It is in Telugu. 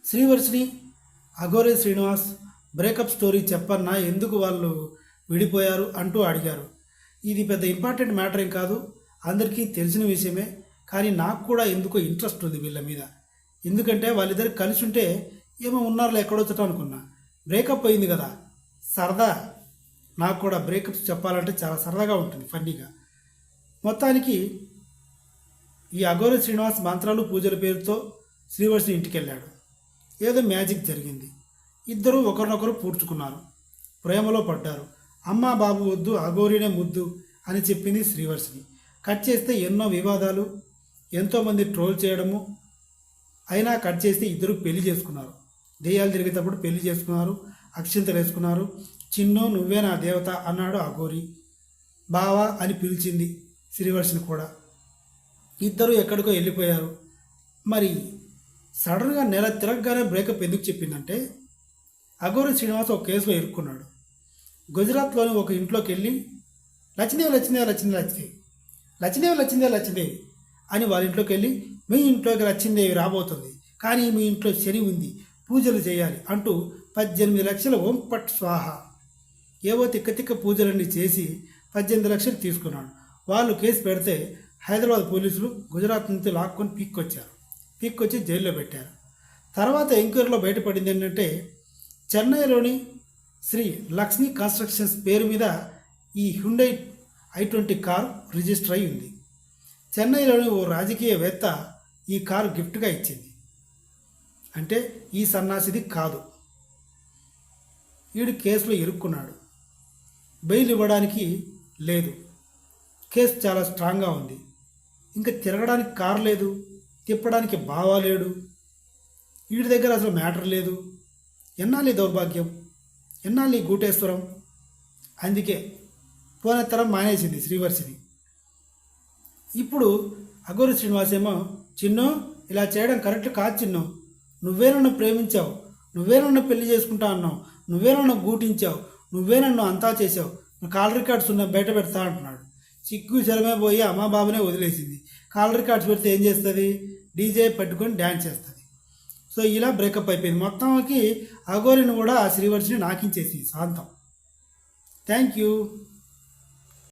శ్రీవర్షిని అఘోరే శ్రీనివాస్ బ్రేకప్ స్టోరీ చెప్పన్నా, ఎందుకు వాళ్ళు విడిపోయారు అంటూ అడిగారు. ఇది పెద్ద ఇంపార్టెంట్ మ్యాటర్ ఏం కాదు, అందరికీ తెలిసిన విషయమే. కానీ నాకు కూడా ఎందుకో ఇంట్రెస్ట్ ఉంది వీళ్ళ మీద. ఎందుకంటే వాళ్ళిద్దరు కలిసి ఉంటే ఏమో ఉన్నారులే ఎక్కడొచ్చట అనుకున్నా. బ్రేకప్ అయింది కదా, సరదా. నాకు కూడా బ్రేకప్స్ చెప్పాలంటే చాలా సరదాగా ఉంటుంది, ఫన్నీగా. మొత్తానికి ఈ అఘోర శ్రీనివాస్ మంత్రాలు పూజల పేరుతో శ్రీవర్షిని ఇంటికి వెళ్ళాడు. ఏదో మ్యాజిక్ జరిగింది. ఇద్దరూ ఒకరినొకరు పూడ్చుకున్నారు, ప్రేమలో పడ్డారు. అమ్మా బాబు వద్దు, అఘోరినే ముద్దు అని చెప్పింది శ్రీవర్షిని. కట్ చేస్తే ఎన్నో వివాదాలు, ఎంతోమంది ట్రోల్ చేయడము. అయినా కట్ చేస్తే ఇద్దరు పెళ్లి చేసుకున్నారు. దెయ్యాలు తిరిగేటప్పుడు పెళ్లి చేసుకున్నారు, అక్షింతలు వేసుకున్నారు. చిన్నో నువ్వే నా దేవత అన్నాడు అఘోరి. బావా అని పిలిచింది శ్రీవర్షిని కూడా. ఇద్దరు ఎక్కడికో వెళ్ళిపోయారు. మరి సడన్గా నెల తిరగగానే బ్రేకప్ ఎందుకు చెప్పిందంటే, అఘోరి శ్రీనివాస్ ఒక కేసులో ఇరుక్కున్నాడు. గుజరాత్లోని ఒక ఇంట్లోకి వెళ్ళి లక్ష్మీదేవి లక్ష్మీదేవి లక్ష్మీదేవి లక్ష్మీదేవి లక్ష్మీదేవి లక్ష్మీదేవి అని వాళ్ళ ఇంట్లోకి వెళ్ళి, మీ ఇంట్లోకి లక్ష్మీదేవి రాబోతుంది, కానీ మీ ఇంట్లో శని ఉంది, పూజలు చేయాలి అంటూ 18 లక్షల ఓం పట్ స్వాహ ఏవో తిక్క పూజలన్నీ చేసి 18 లక్షలు తీసుకున్నాడు. వాళ్ళు కేసు పెడితే హైదరాబాద్ పోలీసులు గుజరాత్ నుంచి లాక్కొని పీక్కొచ్చి జైల్లో పెట్టారు. తర్వాత ఎంక్వైరీలో బయటపడింది ఏంటంటే, చెన్నైలోని శ్రీ లక్ష్మీ కన్స్ట్రక్షన్స్ పేరు మీద ఈ హ్యుండై i20 కారు రిజిస్టర్ అయి ఉంది. చెన్నైలోని ఓ రాజకీయవేత్త ఈ కారు గిఫ్ట్గా ఇచ్చింది. అంటే ఈ సన్నాసిది కాదు. వీడు కేసులో ఇరుక్కున్నాడు. బెయిల్ ఇవ్వడానికి లేదు. కేసు చాలా స్ట్రాంగ్గా ఉంది. ఇంకా తిరగడానికి కారు లేదు, తిప్పడానికి బావా లేడు. వీడి దగ్గర అసలు మ్యాటర్ లేదు. ఎన్నాళ్ళు దౌర్భాగ్యం, ఎన్నాళ్ళు గూటేశ్వరం. అందుకే పోనెత్తరం మానేసింది శ్రీవర్షిని. ఇప్పుడు అఘోరి శ్రీనివాస్ ఏమో, చిన్ను ఇలా చేయడం కరెక్ట్ కాదు చిన్ను, నువ్వే నన్ను ప్రేమించావు, నువ్వే నన్ను పెళ్లి చేసుకుంటా అన్నావు, నువ్వే నన్ను గూటించావు, నువ్వే నన్ను అంతా చేసావు, కాల్ రికార్డ్స్ ఉన్న బయట పెడతా అంటున్నాడు. చిక్కు శరమే పోయి అమ్మా బాబునే వదిలేసింది. కాల్ రికార్డ్స్ పెడితే ఏం చేస్తుంది, డీజే పెట్టుకొని డ్యాన్స్ చేస్తుంది. సో ఇలా బ్రేకప్ అయిపోయింది. మొత్తానికి అఘోరిని కూడా ఆ శ్రీవర్షిని నాకించేసింది శాంతం. Thank you.